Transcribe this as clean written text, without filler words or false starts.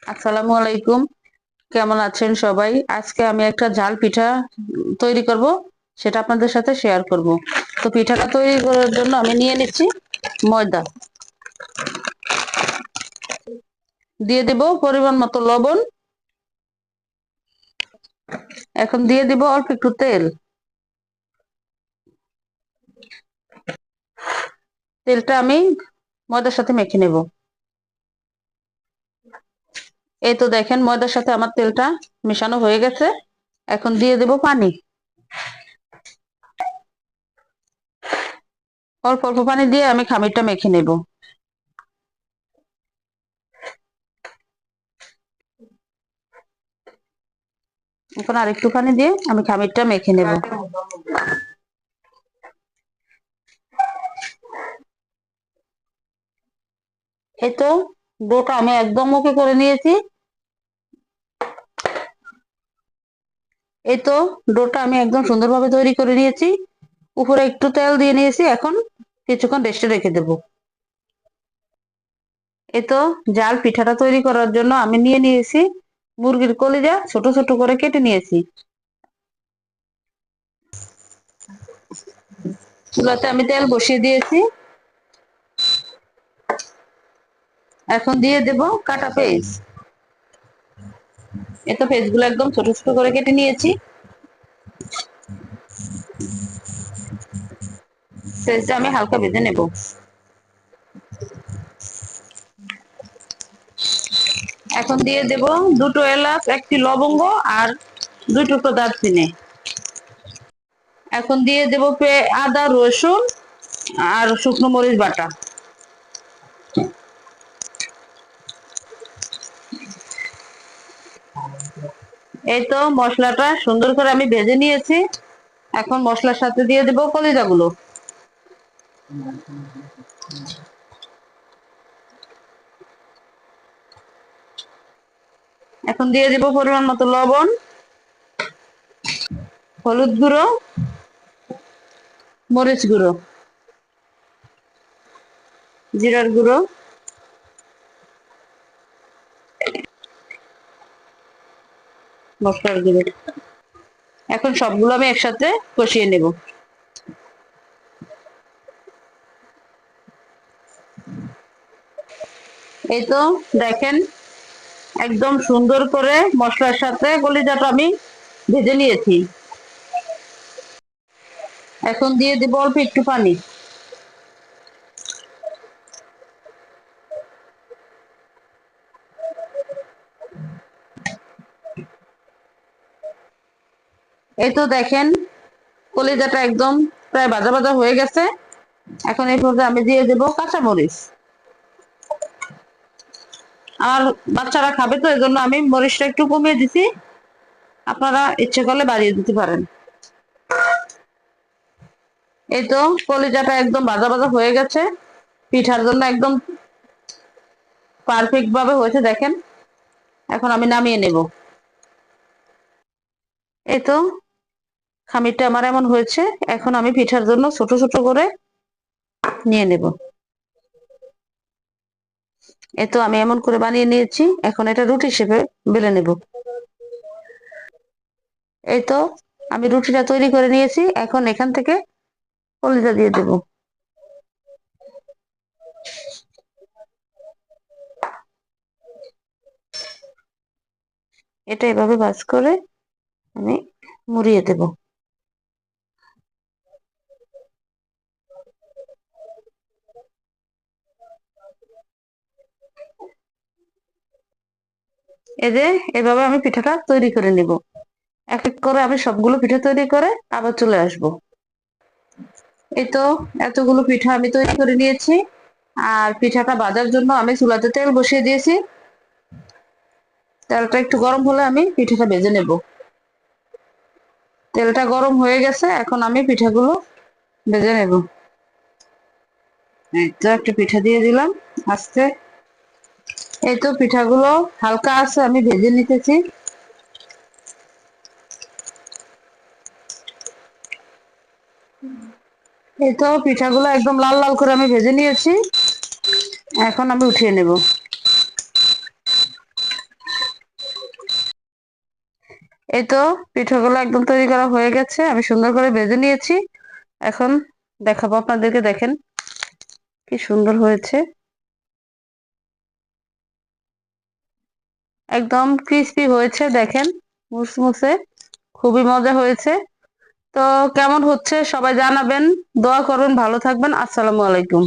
আসসালামু আলাইকুম। কেমন আছেন সবাই? আজকে আমি একটা ঝাল পিঠা তৈরি করব, সেটা আপনাদের সাথে শেয়ার করব। তো পিঠাটা তৈরি করার জন্য আমি নিয়ে নিচ্ছি ময়দা, দিয়ে দেব পরিমাণ মতো লবণ। এখন দিয়ে দিব অল্প একটু তেল। তেলটা আমি ময়দার সাথে মেখে নেব। এই তো দেখেন ময়দার সাথে আমার তেলটা মেশানো হয়ে গেছে। এখন দিয়ে দেব পানি, অল্প অল্প পানি দিয়ে আমি খামিরটা মেখে নেব। এখন আরেকটু পানি দিয়ে আমি খামিরটা মেখে নেব। এই তো ডোটা আমি একদম ওকে করে নিয়েছি। এই তো ডোটা আমি একদম সুন্দরভাবে তৈরি করে নিয়েছি। উপরে একটু তেল দিয়ে নিয়েছি। এখন কিছুক্ষণ রেস্টে রেখে দেব। এই তো জাল পিঠাটা তৈরি করার জন্য আমি নিয়ে নিয়েছি মুরগির কলিজা, ছোট ছোট করে কেটে নিয়েছি। চুলাতে আমি তেল বসিয়ে দিয়েছি। এখন দিয়ে দেব কাটা পেঁয়াজ। এই তো পেঁয়াজগুলো একদম ছোট ছোট করে কেটে নিয়েছি। পেঁয়াজটা আমি হালকা ভেজে নেব। এখন দিয়ে দেব দুটো এলাচ, একটি লবঙ্গ আর দুই টুকরো দারচিনি। এখন দিয়ে দেব আদা, রসুন আর শুকনো মরিচ বাটা। এই তো মশলাটা সুন্দর করে আমি ভেজে নিয়েছি। এখন মশলার সাথে দিয়ে দেব কলিজাগুলো। এখন দিয়ে দেব পরিমাণ মতো লবণ, হলুদ গুঁড়ো, মরিচ গুঁড়ো, জিরার গুঁড়ো, মশলার গুঁড়ো। এখন সবগুলো আমি একসাথে কষিয়ে নেব। এই তো দেখেন একদম সুন্দর করে মশলার সাথে কলিজাটা আমি ভেজে নিয়েছি। এখন দিয়ে দেব অল্প একটু পানি। এই তো দেখেন কলিজাটা একদম প্রায় ভাজা ভাজা হয়ে গেছে। এখন এই পর্যায়ে আমি দিয়ে দেব কাঁচামরিচ। আর বাচ্চারা খাবে তো এজন্য আমি মরিচটা একটু কমিয়ে দিছি। আপনারা ইচ্ছে করলে বাড়িয়ে দিতে পারেন। এই তো কলিজাটা একদম ভাজা ভাজা হয়ে গেছে। পিঠার জন্য একদম পারফেক্ট ভাবে হয়েছে দেখেন। এখন আমি নামিয়ে নেব। এই তো খামিরটা আমার এমন হয়েছে। এখন আমি পিঠার জন্য ছোট ছোট করে নিয়ে নেব। এই তো আমি এমন করে বানিয়ে নিয়েছি। এখন এটা রুটি শেপে বেলে নেব। এই তো আমি রুটিটা তৈরি করে নিয়েছি। এখন এখান থেকে কলিজা দিয়ে দেব। এটা এভাবে ভাঁজ করে আমি মুড়িয়ে দেব। এই যে এভাবে আমি পিঠাটা তৈরি করে নিব। এক এক করে আমি সবগুলো পিঠা তৈরি করে আবার চলে আসব। এই তো এতগুলো পিঠা আমি তৈরি করে নিয়েছি। আর পিঠাটা ভাজার জন্য আমি চুলাতে তেল বসিয়ে দিয়েছি। তেলটা একটু গরম হলে আমি পিঠাটা ভেজে নেব। তেলটা গরম হয়ে গেছে। এখন আমি পিঠাগুলো ভেজে নেব। এই তো একটা পিঠা দিয়ে দিলাম আস্তে। এই তো পিঠাগুলো হালকা আছে আমি ভেজে নিতেছি। এই তো পিঠাগুলো একদম লাল লাল করে আমি ভেজে নিয়েছি। এখন আমি উঠিয়ে নেব। এই তো পিঠাগুলো একদম তৈরি করা হয়ে গেছে, আমি সুন্দর করে ভেজে নিয়েছি। এখন দেখাবো আপনাদেরকে, দেখেন কি সুন্দর হয়েছে, একদম ক্রিস্পি হয়েছে, দেখেন মুসমুসে, খুবই মজা হয়েছে। তো কেমন হচ্ছে সবাই জানাবেন, দোয়া করবেন, ভালো থাকবেন, আসসালামু আলাইকুম।